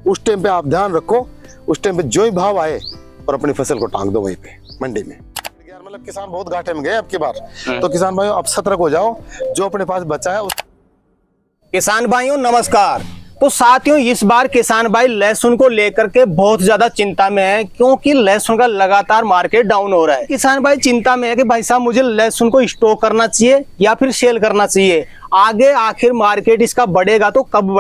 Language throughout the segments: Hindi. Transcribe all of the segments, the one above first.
उस टाइम पे आप ध्यान रखो, उस टाइम पे जो ही भाव आए और अपनी फसल को टांग दो वहीं पे मंडी में। यार मतलब किसान बहुत घाटे में गए अब की बार, तो किसान भाइयों अब सतर्क हो जाओ, जो अपने पास बचा है किसान भाइयों नमस्कार। तो साथियों इस बार किसान भाई लहसुन को लेकर के बहुत ज्यादा चिंता में है, क्योंकि लहसुन का लगातार मार्केट डाउन हो रहा है। किसान भाई चिंता में है कि भाई साहब मुझे लहसुन को स्टॉक करना चाहिए या फिर सेल करना चाहिए। आगे आखिर मार्केट इसका बढ़ेगा तो कब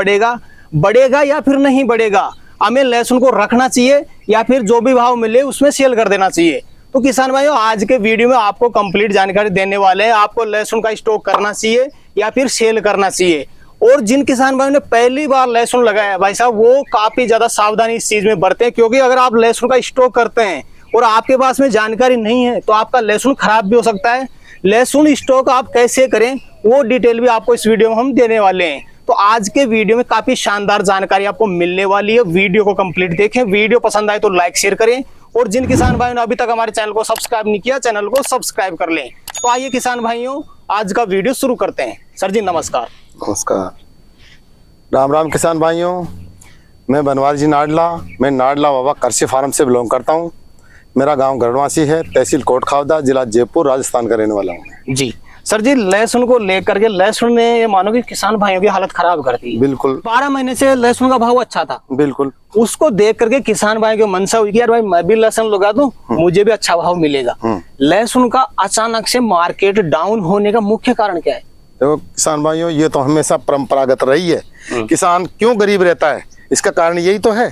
बढ़ेगा या फिर नहीं बढ़ेगा। हमें लहसुन को रखना चाहिए या फिर जो भी भाव मिले उसमें सेल कर देना चाहिए। तो किसान भाइयों आज के वीडियो में आपको कंप्लीट जानकारी देने वाले हैं, आपको लहसुन का स्टॉक करना चाहिए या फिर सेल करना चाहिए। और जिन किसान भाइयों ने पहली बार लहसुन लगाया भाई साहब, वो काफी ज्यादा सावधानी इस चीज में बरतें, क्योंकि अगर आप लहसुन का स्टॉक करते हैं और आपके पास में जानकारी नहीं है तो आपका लहसुन खराब भी हो सकता है। लहसुन स्टॉक आप कैसे करें वो डिटेल भी आपको इस वीडियो में हम देने वाले हैं। तो आज के वीडियो में काफी शानदार जानकारी आपको मिलने वाली है। वीडियो को कंप्लीट देखें, वीडियो पसंद आए तो लाइक शेयर करें, और जिन किसान भाइयों ने अभी तक हमारे चैनल को सब्सक्राइब नहीं किया चैनल को सब्सक्राइब कर लें। तो आइए किसान भाइयों आज का वीडियो शुरू करते हैं। सर जी नमस्कार। नमस्कार, राम राम किसान भाइयों। मैं बनवारी जी नाडला, मैं नाडला बाबा कृषि फार्म से बिलोंग करता हूँ। मेरा गांव गढ़वासी है, तहसील कोटखावदा, जिला जयपुर, राजस्थान का रहने वाला हूँ जी। सर जी लहसुन को लेकर के लहसुन ने ये मानो कि किसान भाइयों की हालत खराब कर दी। बिल्कुल 12 महीने से लहसुन का भाव अच्छा था, बिल्कुल। उसको देख करके किसान भाई को मनसा हुई कि यार भाई मैं भी लहसुन लगा दूं, मुझे भी अच्छा भाव मिलेगा। लहसुन का अचानक से मार्केट डाउन होने का मुख्य कारण क्या है? देखो किसान भाइयों, ये तो हमेशा परंपरागत रही है। किसान क्यों गरीब रहता है, इसका कारण यही तो है,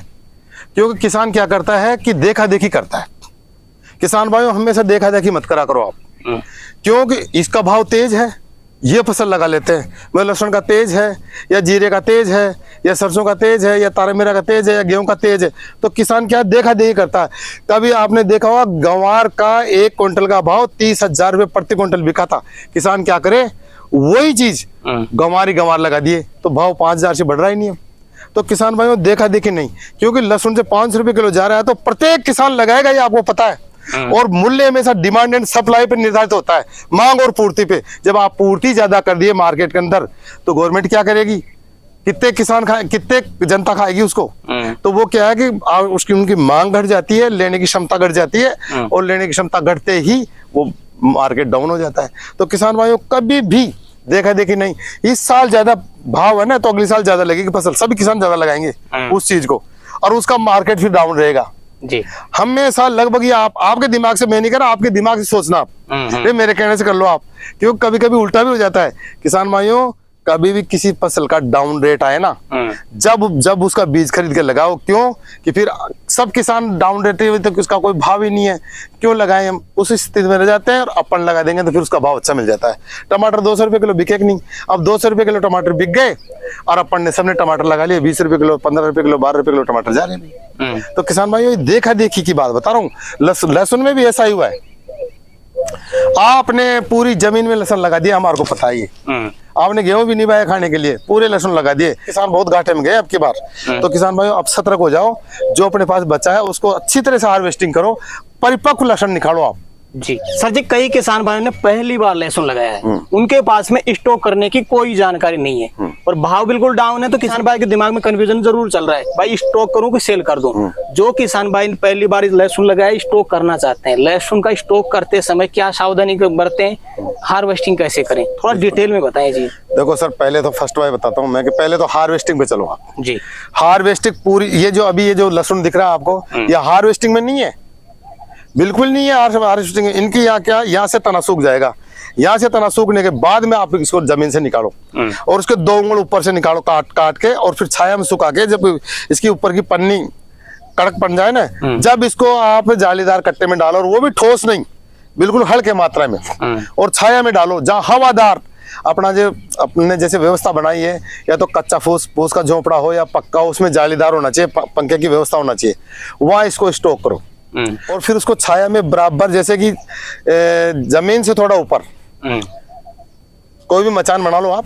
क्योंकि किसान क्या करता है कि देखा देखी करता है। किसान भाइयों हमेशा देखा देखी मत करा करो आप, क्योंकि इसका भाव तेज है, ये फसल लगा लेते हैं। वह लहसुन का तेज है या जीरे का तेज है या सरसों का तेज है या तारामीरा का तेज है या गेहूं का तेज है, तो किसान क्या देखा देखी करता है। कभी आपने देखा होगा गंवार का 1 क्विंटल का भाव 30,000 रुपये प्रति क्विंटल बिका था। किसान क्या करे, वही चीज गंवार लगा दिए तो भाव 5,000 से बढ़ रहा ही नहीं है। तो किसान भाइयों देखा देखी नहीं, क्योंकि लहसुन से 500 रुपये किलो जा रहा है तो प्रत्येक किसान लगाएगा, ये आपको पता है। और मूल्य हमेशा डिमांड एंड सप्लाई पे निर्धारित होता है, मांग और पूर्ति पे। जब आप पूर्ति ज्यादा कर दिए मार्केट के अंदर तो गवर्नमेंट क्या करेगी, कितने किसान खाए, कितने जनता खाएगी उसको। तो वो क्या है कि उसकी उनकी मांग घट जाती है, लेने की क्षमता घट जाती है, और लेने की क्षमता घटते ही वो मार्केट डाउन हो जाता है। तो किसान भाइयों कभी भी देखा देखी नहीं। इस साल ज्यादा भाव है ना तो अगले साल ज्यादा लगेगी फसल, सभी किसान ज्यादा लगाएंगे उस चीज को, और उसका मार्केट फिर डाउन रहेगा जी। हमेशा लगभग ये आपके दिमाग से मैं नहीं कर रहा, आपके दिमाग से सोचना आप, ये मेरे कहने से कर लो आप, क्योंकि कभी कभी उल्टा भी हो जाता है। किसान भाइयों कभी भी किसी फसल का डाउन रेट आए ना, जब उसका बीज खरीद के लगाओ, क्यों कि फिर सब किसान डाउन रेट है तो उसका कोई भाव ही नहीं है, क्यों लगाएं हम, उस स्थिति में रह जाते हैं। और अपन लगा देंगे तो फिर उसका भाव अच्छा मिल जाता है। टमाटर 200 रुपये किलो बिके नहीं, अब 200 रुपये किलो टमाटर बिक गए और अपन ने सबने टमाटर लगा लिए 20 रुपये किलो, 15 रुपये किलो, 12 रुपये किलो टमाटर जा रहे हैं। तो किसान भाइयों देखा देखी की बात बता रहा हूँ, लहसुन में भी ऐसा ही हुआ है। आपने पूरी जमीन में लहसुन लगा दिया, हमारे को पता ही है, आपने गेहूं भी नहीं बाया खाने के लिए, पूरे लहसुन लगा दिए, किसान बहुत घाटे में गए अब की बार। तो किसान भाइयों अब सतर्क हो जाओ, जो अपने पास बचा है उसको अच्छी तरह से हार्वेस्टिंग करो, परिपक्व लहसुन निकालो आप जी। सर जी कई किसान भाइयों ने पहली बार लहसुन लगाया है, उनके पास में स्टॉक करने की कोई जानकारी नहीं है और भाव बिल्कुल डाउन है, तो किसान भाई के दिमाग में कंफ्यूजन जरूर चल रहा है, भाई स्टॉक करूं कि सेल कर दूं। जो किसान भाई पहली बार लहसुन लगाया, स्टॉक करना चाहते हैं, लहसुन का स्टॉक करते समय क्या सावधानी बरतें, हार्वेस्टिंग कैसे करें, थोड़ा डिटेल में बताएं जी। देखो सर, पहले तो फर्स्ट बार बताता हूँ मैं कि पहले तो हार्वेस्टिंग पे चलो आप जी। हार्वेस्टिंग पूरी, ये जो अभी ये जो लहसुन दिख रहा है आपको, ये हार्वेस्टिंग में नहीं है, बिल्कुल नहीं है हार्वेस्टिंग। इनकी यहाँ क्या, यहाँ से तना सूख जाएगा, यहाँ से तना सूखने के बाद में आप इसको जमीन से निकालो और उसके 2 उंगल ऊपर से निकालो काट के, और फिर छाया में सुखा के, जब इसकी ऊपर की पन्नी कड़क पड़ जाए ना, जब इसको आप जालीदार कट्टे में डालो, और वो भी ठोस नहीं, बिल्कुल हल्के मात्रा में, और छाया में डालो जहाँ हवादार, अपना जो अपने जैसे व्यवस्था बनाई है, या तो कच्चा फूस का झोपड़ा हो या पक्का, उसमें जालीदार होना चाहिए, पंखे की व्यवस्था होना चाहिए, वहां इसको स्टॉक करो। और फिर उसको छाया में बराबर, जैसे कि जमीन से थोड़ा ऊपर कोई भी मचान बना लो आप,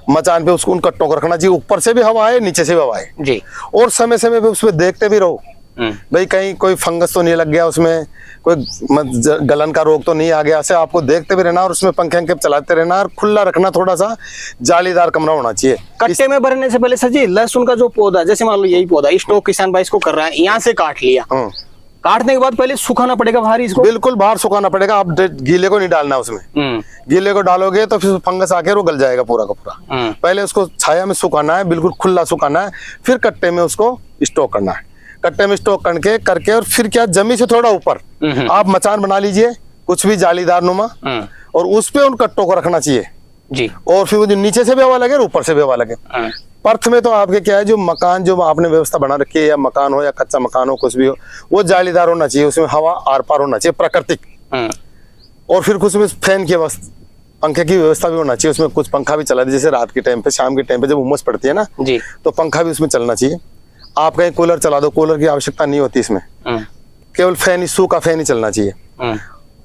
मचान पे उसको उन कट्टों को रखना चाहिए, ऊपर से भी हवा आए नीचे से भी हवा आए जी। और समय समय पे उसमें देखते भी रहो भाई कहीं कोई फंगस तो नहीं लग गया उसमें, कोई गलन का रोग तो नहीं आ गया, ऐसे आपको देखते भी रहना और उसमें पंखे चलाते रहना और खुला रखना, थोड़ा सा जालीदार कमरा होना चाहिए। कट्टे में भरने से पहले सर जी लहसुन का जो पौधा, जैसे मान लो यही पौधा स्टॉक किसान भाई इसको कर रहा है, यहाँ से काट लिया, काटने के बाद पहले सुखाना पड़ेगा बाहर इसको? बिल्कुल बाहर सुखाना पड़ेगा, आप गीले को नहीं डालना उसमें। गीले को डालोगे तो फिर फंगस आके वो गल जाएगा पूरा का पूरा। पहले उसको छाया में सुखाना है, बिल्कुल खुला सुखाना है, फिर कट्टे में उसको स्टॉक करना है। कट्टे में स्टॉक करके और फिर क्या, जमीन से थोड़ा ऊपर आप मचान बना लीजिए, कुछ भी जालीदार नुमा, और उस पे उन कट्टों को रखना चाहिए जी। और फिर वो नीचे से भी हवा लगे और ऊपर से भी हवा लगे। पर्थ में तो आपके क्या है, जो मकान जो आपने व्यवस्था बना रखी है, या मकान हो या कच्चा मकान हो, कुछ भी हो, वो जालीदार होना चाहिए, उसमें हवा आर पार होना चाहिए प्राकृतिक। और फिर कुछ में फैन की व्यवस्था, पंखे की व्यवस्था भी होना चाहिए, उसमें कुछ पंखा भी चला दे, जैसे रात के टाइम पे, शाम के टाइम पे जब उमस पड़ती है ना जी, तो पंखा भी उसमें चलना चाहिए। आप कहीं कूलर चला दो, कूलर की आवश्यकता नहीं होती इसमें, केवल फैन ही, सूखा फैन ही चलना चाहिए।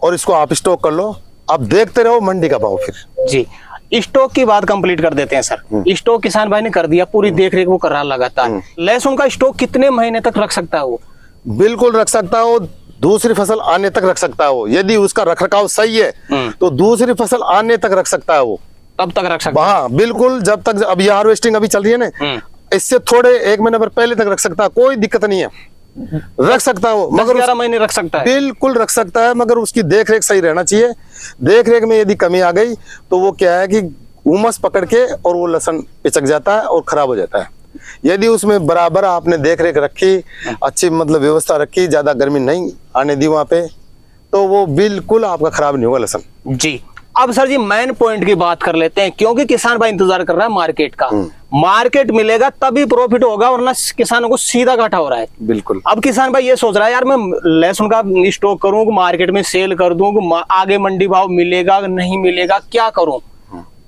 और इसको आप स्टॉक कर लो, आप देखते रहो मंडी का भाव। फिर जी स्टॉक की बात कंप्लीट कर देते हैं सर। स्टॉक किसान भाई ने कर दिया, पूरी देख रेख वो कर रहा लगातार। लहसुन का स्टॉक कितने महीने तक रख सकता है वो? बिल्कुल रख सकता हो, दूसरी फसल आने तक रख सकता हो, यदि उसका रखरखाव सही है तो दूसरी फसल आने तक रख सकता है वो, तब तक रख सकता है। हाँ बिल्कुल, जब तक अब ये हार्वेस्टिंग अभी चल रही है ना, इससे थोड़े 1 महीने पर पहले तक रख सकता है, कोई दिक्कत नहीं है, रख सकता है वो। मगर 11 महीने रख सकता है, बिल्कुल रख सकता है, मगर उसकी देख रेख सही रहना चाहिए। देख रेख में यदि कमी आ गई तो वो क्या है कि उमस पकड़ के और वो लहसुन पिचक जाता है और खराब हो जाता है। यदि उसमें बराबर आपने देख रेख रखी, अच्छी मतलब व्यवस्था रखी, ज्यादा गर्मी नहीं आने दी वहां पे, तो वो बिल्कुल आपका खराब नहीं होगा लहसुन जी। अब सर जी मेन पॉइंट की बात कर लेते हैं, क्योंकि किसान भाई इंतजार कर रहा है मार्केट का। मार्केट मिलेगा तभी प्रॉफिट होगा, वरना किसानों को सीधा घाटा हो रहा है। बिल्कुल। अब किसान भाई ये सोच रहा है, यार मैं लहसुन का स्टॉक करूं, मार्केट में सेल कर दूं, आगे मंडी भाव मिलेगा नहीं मिलेगा, क्या करूं?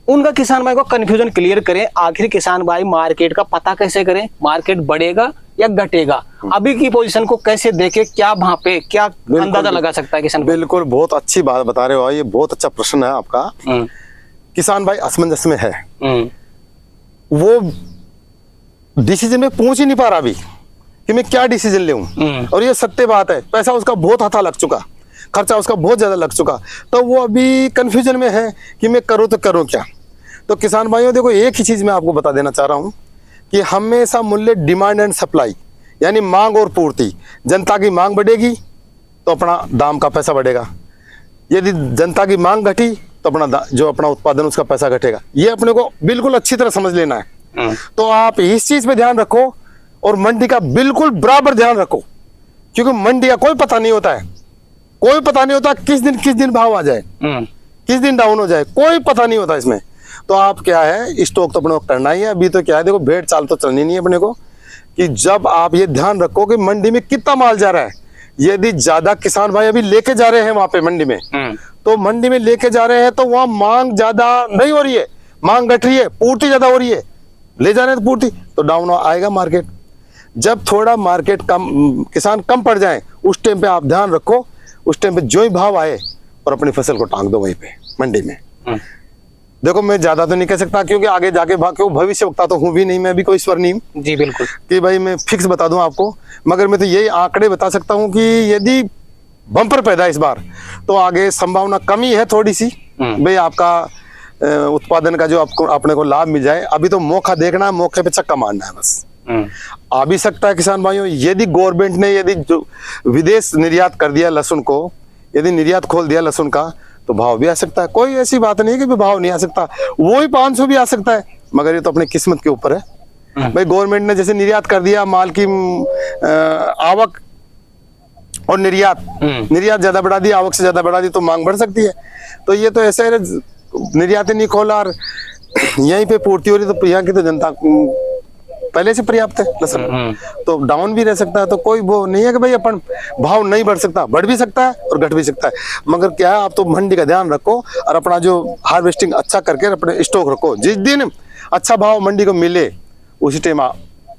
उनका किसान भाई को कंफ्यूजन क्लियर करें। आखिर किसान भाई मार्केट का पता कैसे करें, मार्केट बढ़ेगा या घटेगा, अभी की पोजीशन को कैसे देखे, क्या वहां पे क्या अंदाजा लगा सकता है किसान? बिल्कुल, बहुत अच्छी बात बता रहे हो, ये बहुत अच्छा प्रश्न है आपका। किसान भाई असमंजस में है, वो डिसीजन में पहुंच ही नहीं पा रहा अभी कि मैं क्या डिसीजन लूं। और ये सत्य बात है, पैसा उसका बहुत हाथा लग चुका, खर्चा उसका बहुत ज्यादा लग चुका, तो वो अभी कंफ्यूजन में है कि मैं करूं तो करूं क्या। तो किसान भाइयों देखो, एक ही चीज मैं आपको बता देना चाह रहा हूं कि हमेशा मूल्य डिमांड एंड सप्लाई, यानी मांग और पूर्ति। जनता की मांग बढ़ेगी तो अपना दाम का पैसा बढ़ेगा, यदि जनता की मांग घटी तो अपना जो अपना उत्पादन उसका पैसा घटेगा। ये अपने को बिल्कुल अच्छी तरह समझ लेना है। तो आप इस चीज पे ध्यान रखो और मंडी का बिल्कुल बराबर ध्यान रखो, क्योंकि मंडी का कोई पता नहीं होता है, कोई पता नहीं होता किस दिन भाव आ जाए, किस दिन डाउन हो जाए, कोई पता नहीं होता इसमें। तो आप क्या है, स्टॉक तो अपने को करना ही है। अभी तो क्या है, देखो भेड़ चाल तो चलनी नहीं है अपने को, कि जब आप ये ध्यान रखो कि मंडी में कितना माल जा रहा है। यदि ज्यादा किसान भाई अभी लेके जा रहे हैं वहां पे मंडी में, तो मंडी में लेके जा रहे हैं तो वहां मांग ज्यादा नहीं हो रही है, मांग घट रही है, पूर्ति ज्यादा हो रही है, ले जा रहे हैं तो पूर्ति, तो डाउन आएगा मार्केट। जब थोड़ा मार्केट कम, किसान कम पड़ जाए, उस टाइम पे आप ध्यान रखो, उस टाइम पे जो ही भाव आए और अपनी फसल को टांग दो वहीं पे मंडी में। देखो मैं ज्यादा तो नहीं कह सकता, क्योंकि आगे जाके भविष्य वक्ता तो हूं भी नहीं, मैं भी कोई ईश्वर नहीं हूं जी बिल्कुल कि भाई मैं फिक्स बता दूं आपको, मगर मैं तो यही आंकड़े बता सकता हूं कि यदि बम्पर पैदा इस बार, तो आगे संभावना कमी है थोड़ी सी भाई आपका उत्पादन का जो आपको अपने को लाभ मिल जाए। अभी तो मौका देखना है, मौके पे चक्का मारना है बस। आ भी सकता है किसान भाइयों, यदि गवर्नमेंट ने यदि जो विदेश निर्यात कर दिया लहसुन को, यदि निर्यात खोल दिया लहसुन का, तो भाव भी आ सकता है। कोई ऐसी बात नहीं है कि भाव नहीं आ सकता, वो ही 500 भी आ सकता है, मगर ये तो अपने किस्मत के ऊपर है। भाई गवर्नमेंट ने जैसे निर्यात कर दिया, माल की आवक और निर्यात ज्यादा बढ़ा दी, आवक से ज्यादा बढ़ा दी, तो मांग बढ़ सकती है। तो ये तो ऐसे निर्यात नहीं खोला और यहीं पे पूर्ति हो रही, तो यहाँ की तो जनता पहले से पर्याप्त है लहसुन, तो डाउन भी रह सकता है। तो कोई वो नहीं है कि भाई अपन भाव नहीं बढ़ सकता, बढ़ भी सकता है और घट भी सकता है, मगर क्या है, आप तो मंडी का ध्यान रखो और अपना जो हार्वेस्टिंग अच्छा करके अपने स्टॉक रखो। जिस दिन अच्छा भाव मंडी को मिले उसी टाइम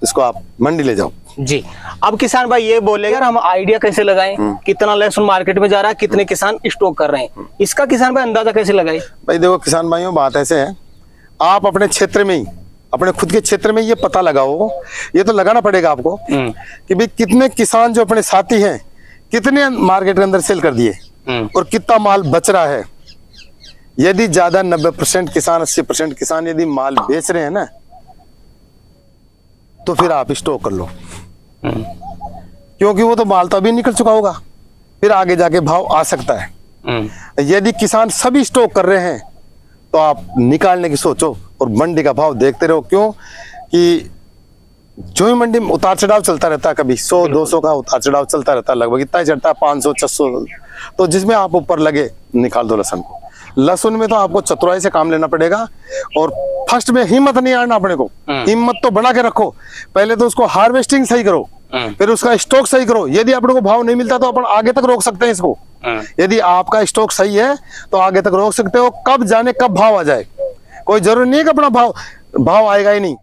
इसको आप मंडी ले जाओ जी। अब किसान भाई ये बोलेगा, हम आइडिया कैसे लगाएं, कितना लहसुन मार्केट में जा रहा है, कितने किसान स्टॉक कर रहे हैं, इसका किसान भाई अंदाजा कैसे लगाए? भाई देखो किसान भाइयों, बात ऐसे है, आप अपने क्षेत्र में ही अपने खुद के क्षेत्र में ये पता लगाओ, ये तो लगाना पड़ेगा आपको कि भाई कितने किसान जो अपने साथी हैं कितने मार्केट के अंदर सेल कर दिए और कितना माल बच रहा है। यदि ज्यादा 90% किसान 80% किसान यदि माल बेच रहे हैं ना, तो फिर आप स्टॉक कर लो, क्योंकि वो तो माल तो अभी निकल चुका होगा, फिर आगे जाके भाव आ सकता है। यदि किसान सभी स्टॉक कर रहे हैं तो आप निकालने की सोचो और मंडी का भाव देखते रहो। क्यों कि जो ही मंडी में उतार चढ़ाव चलता रहता है, कभी 100-200 का उतार चढ़ाव चलता रहता है, लगभग इतना ही चढ़ता है 500-600, तो जिसमें आप ऊपर लगे निकाल दो लहसुन को। लहसुन में तो आपको चतुराई से काम लेना पड़ेगा और फर्स्ट में हिम्मत नहीं आना अपने को, हिम्मत तो बना के रखो। पहले तो उसको हार्वेस्टिंग सही करो, फिर उसका स्टॉक सही करो। यदि अपने को भाव नहीं मिलता तो अपन आगे तक रोक सकते हैं इसको। यदि आपका स्टॉक सही है तो आगे तक रोक सकते हो, कब जाने कब भाव आ जाए। कोई जरूरी नहीं है कि अपना भाव आएगा ही नहीं।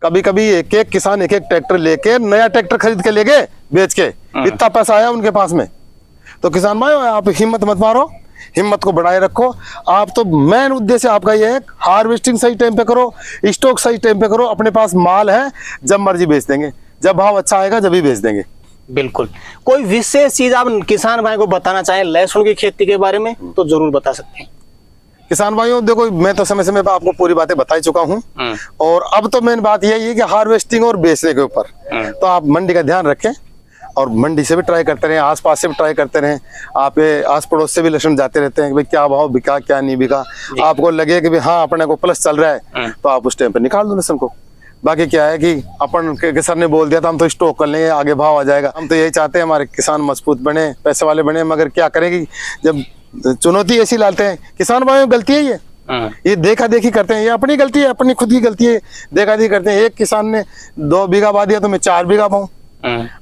कभी कभी एक एक किसान एक एक ट्रैक्टर लेके नया ट्रैक्टर खरीद के ले गए बेच के, इतना पैसा आया उनके पास में। तो किसान भाई आप हिम्मत मत मारो, हिम्मत को बढ़ाए रखो। आप तो मेन उद्देश्य आपका ये है, हार्वेस्टिंग सही टाइम पे करो, स्टॉक सही टाइम पे करो। अपने पास माल है, जब मर्जी बेच देंगे, जब भाव अच्छा आएगा जब ही बेच देंगे। बिल्कुल। कोई विशेष चीज आप किसान भाई को बताना चाहें लहसुन की खेती के बारे में तो जरूर बता सकते हैं। किसान भाइयों देखो, मैं तो समय समय पर आपको पूरी बातें बता ही चुका हूँ, और अब तो मेन बात यही है कि हार्वेस्टिंग और बेचने के ऊपर तो आप मंडी का ध्यान रखें और मंडी से भी ट्राई करते रहें, आसपास से भी ट्राई करते रहें। आप आस पड़ोस से भी लहसुन जाते रहते हैं कि भाई क्या भाव बिका क्या नहीं बिका। आपको लगे कि भाई हाँ अपने को प्लस चल रहा है तो आप उस टाइम पे निकाल दो लहसुन को। बाकी क्या है कि अपन के सर ने बोल दिया था हम तो स्टॉक कर लेंगे, आगे भाव आ जाएगा। हम तो यही चाहते हैं हमारे किसान मजबूत बने, पैसे वाले बने, मगर क्या करेंगे जब चुनौती ऐसी लाते हैं। किसान भाइयों गलती है ये देखा देखी करते हैं, ये अपनी गलती है, अपनी खुद की गलती है। देखा देखी करते हैं, एक किसान ने 2 बीघा बा दिया तो मैं 4 बीघा पाऊं,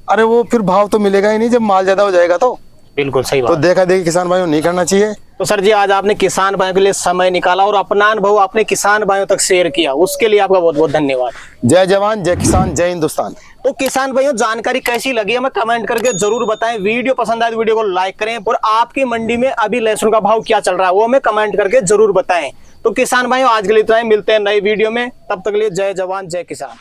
अरे वो फिर भाव तो मिलेगा ही नहीं जब माल ज्यादा हो जाएगा। तो बिल्कुल सही बात। तो देखा देखी किसान भाइयों नहीं करना चाहिए। तो सर जी आज आपने किसान भाइयों के लिए समय निकाला और अपना अनुभव आपने किसान भाइयों तक शेयर किया, उसके लिए आपका बहुत बहुत धन्यवाद। जय जवान जय किसान जय हिंदुस्तान। तो किसान भाइयों जानकारी कैसी लगी हमें कमेंट करके जरूर बताएं। वीडियो पसंद आए तो वीडियो को लाइक करें और आपकी मंडी में अभी लहसुन का भाव क्या चल रहा है वो हमें कमेंट करके जरूर बताएं। तो किसान भाइयों आज के लिए इतना ही, मिलते हैं नई वीडियो में, तब तक के लिए जय जवान जय किसान।